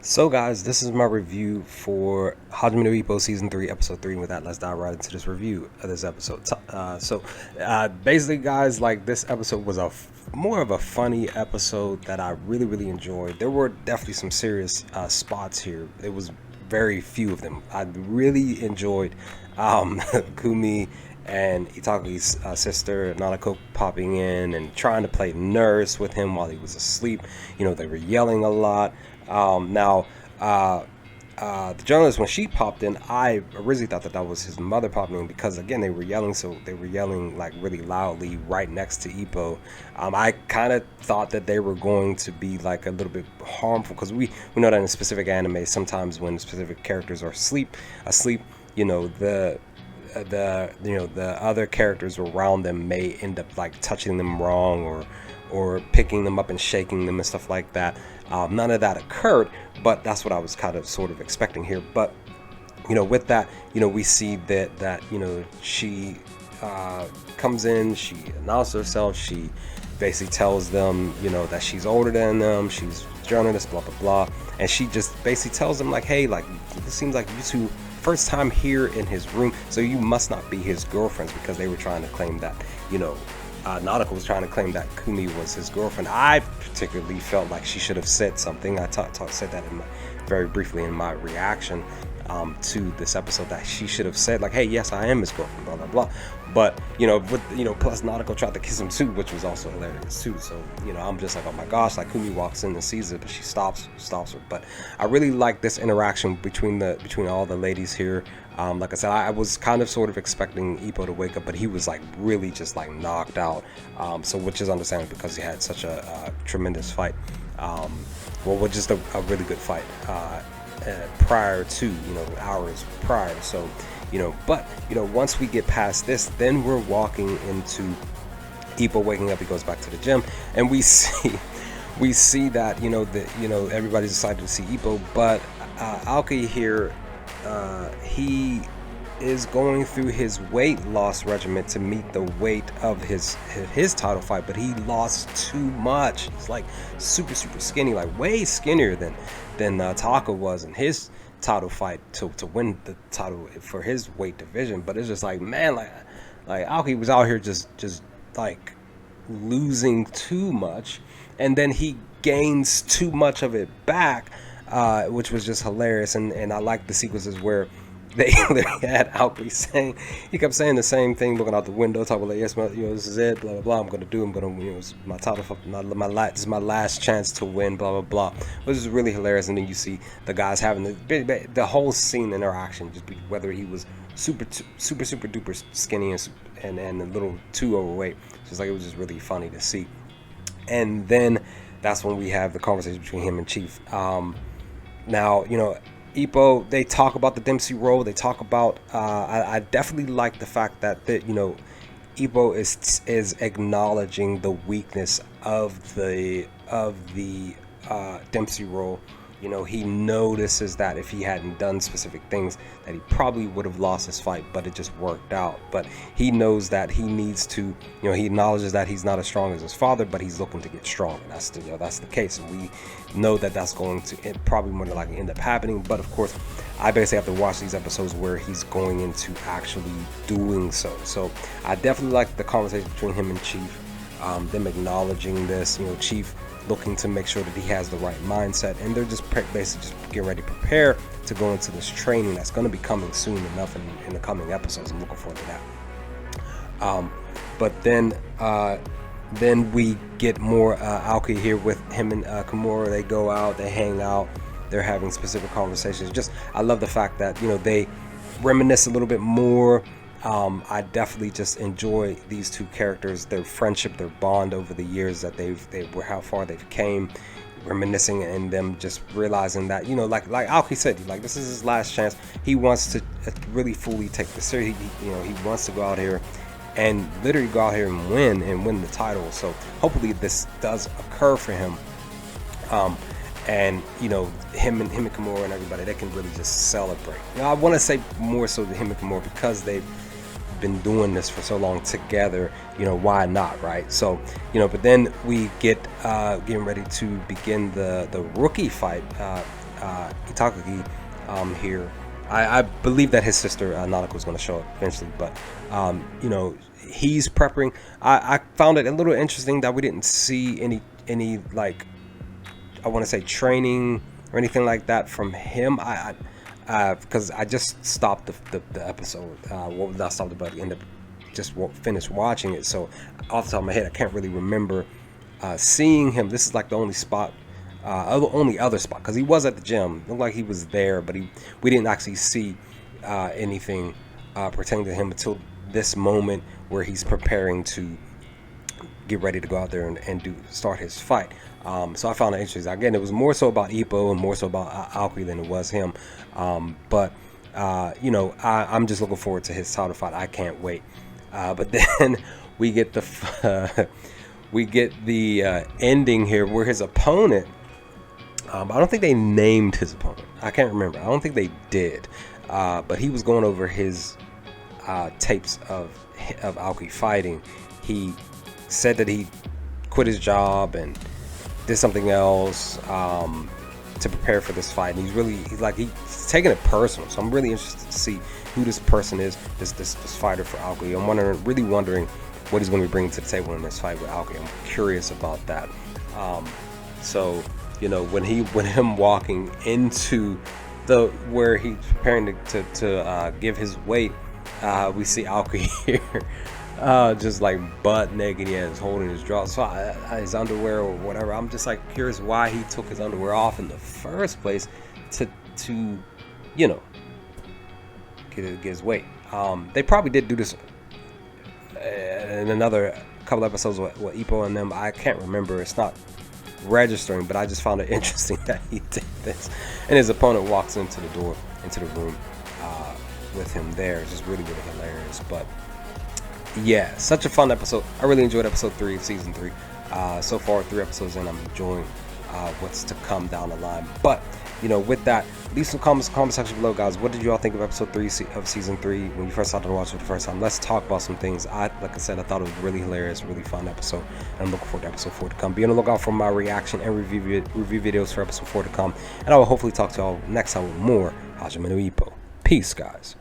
So guys, this is my review for Hajime no Ippo Season 3, Episode 3. With that, let's dive right into this review of this episode. Basically guys, like this episode was more of a funny episode that I really enjoyed. There were definitely some serious spots here. There was very few of them. I really enjoyed Kumi and Itaku's sister Nanako popping in and trying to play nurse with him while he was asleep. You know, they were yelling a lot. The journalist, when she popped in, I originally thought that was his mother popping in because, again, they were yelling like really loudly right next to Ippo. I kind of thought that they were going to be like a little bit harmful because we know that in specific anime, sometimes when specific characters are asleep, you know, the other characters around them may end up like touching them wrong or picking them up and shaking them and stuff like that. None of that occurred, but that's what I was kind of sort of expecting here. But you know, with that, you know, we see that you know, she comes in, she announces herself, she basically tells them, you know, that she's older than them, she's a journalist, blah blah blah, and she just basically tells them like, hey, like, it seems like you two first time here in his room, so you must not be his girlfriends, because they were trying to claim that, you know, Nautical was trying to claim that Kumi was his girlfriend. I particularly felt like she should have said something. I said that very briefly in my reaction to this episode, that she should have said like, hey, yes, I am his girlfriend, blah blah blah. But you know, plus Nautical tried to kiss him too, which was also hilarious too. So you know, I'm just like, oh my gosh, like Kumi walks in and sees it, but she stops her. But I really like this interaction between all the ladies here. Like I said, I was kind of sort of expecting Ippo to wake up, but he was like really just like knocked out. So which is understandable because he had such a tremendous fight. Just a really good fight prior to, you know, hours prior. So you know, but you know, once we get past this, then we're walking into Ippo waking up. He goes back to the gym, and we see that you know everybody's excited to see Ippo, but Aoki here. He is going through his weight loss regimen to meet the weight of his title fight, but he lost too much. He's like super skinny, like way skinnier than Taka was in his title fight to win the title for his weight division. But it's just like, man, like Aoki was out here just like losing too much, and then he gains too much of it back. Which was just hilarious, and I like the sequences where they had Aoki saying, he kept saying the same thing, looking out the window, talking like, yes, this is it, blah blah blah. I'm gonna, it's my title, this is my last chance to win, blah blah blah. Which is really hilarious. And then you see the guys having the whole scene interaction, just whether he was super duper skinny and a little too overweight. Just like, it was just really funny to see. And then that's when we have the conversation between him and Chief. Now, you know, Ippo, they talk about the Dempsey role. They talk about, I definitely like the fact that you know, Ippo is acknowledging the weakness of the Dempsey role. You know, he notices that if he hadn't done specific things, that he probably would have lost his fight, but it just worked out. But he knows that he needs to, you know, he acknowledges that he's not as strong as his father, but he's looking to get strong. And that's the case. And we know that that's going to probably more than likely end up happening. But of course, I basically have to watch these episodes where he's going into actually doing so. So I definitely like the conversation between him and Chief, them acknowledging this, you know, Chief looking to make sure that he has the right mindset, and they're just basically just getting ready to prepare to go into this training that's going to be coming soon enough in the coming episodes. I'm looking forward to that. But then we get more Aoki here with him and Kimura. They go out, they hang out, they're having specific conversations. Just, I love the fact that, you know, they reminisce a little bit more. I definitely just enjoy these two characters, their friendship, their bond over the years that how far they've came, reminiscing, and them just realizing that, you know, like Aoki said, like, this is his last chance. He wants to really fully take the series. He wants to go out here and literally go out here and win the title. So hopefully this does occur for him. And you know, him and Kimura and everybody, they can really just celebrate. You know, I want to say more so to him and Kimura because they've been doing this for so long together, you know, why not, right? So, you know, but then we get getting ready to begin the rookie fight Itakagi here. I believe that his sister Nanako was going to show up eventually, but you know, he's prepping. I found it a little interesting that we didn't see any like, I want to say, training or anything like that from him. Because I just stopped the episode. Well, not stopped it, but ended up just finished watching it. So off the top of my head, I can't really remember seeing him. This is like the only spot. Only other spot, because he was at the gym. Looked like he was there, but we didn't actually see anything pertaining to him until this moment where he's preparing to get ready to go out there and start his fight. So I found it interesting. Again, it was more so about Ippo and more so about Aokui than it was him. But you know, I'm just looking forward to his title fight. I can't wait. But then we get the ending here where his opponent. I don't think they named his opponent. I can't remember. I don't think they did. But he was going over his tapes of Aokui fighting. He said that he quit his job and did something else to prepare for this fight. And he's taking it personal. So I'm really interested to see who this person is, this fighter for Aokui. I'm really wondering what he's going to be bringing to the table in this fight with Aokui. I'm curious about that. So, you know, when him walking into where he's preparing to give his weight, we see Aokui here, just like butt naked. He is holding his drawers, so his underwear or whatever. I'm just like curious why he took his underwear off in the first place to you know, get his weight. They probably did do this in another couple episodes with Ippo and them. I can't remember. It's not registering, but I just found it interesting that he did this, and his opponent walks into the room with him there. It's just really hilarious. But yeah, such a fun episode. I really enjoyed episode 3 of season 3. So far 3 episodes in, I'm enjoying what's to come down the line. But you know, with that, leave some comments in the comment section below, guys. What did you all think of episode 3 of season 3 when you first started to watch it for the first time? Let's talk about some things. Like I said, I thought it was really hilarious, really fun episode, and I'm looking forward to episode 4 to come. Be on the lookout for my reaction and review videos for episode 4 to come, and I will hopefully talk to y'all next time with more Hajime no Ippo. Peace, guys.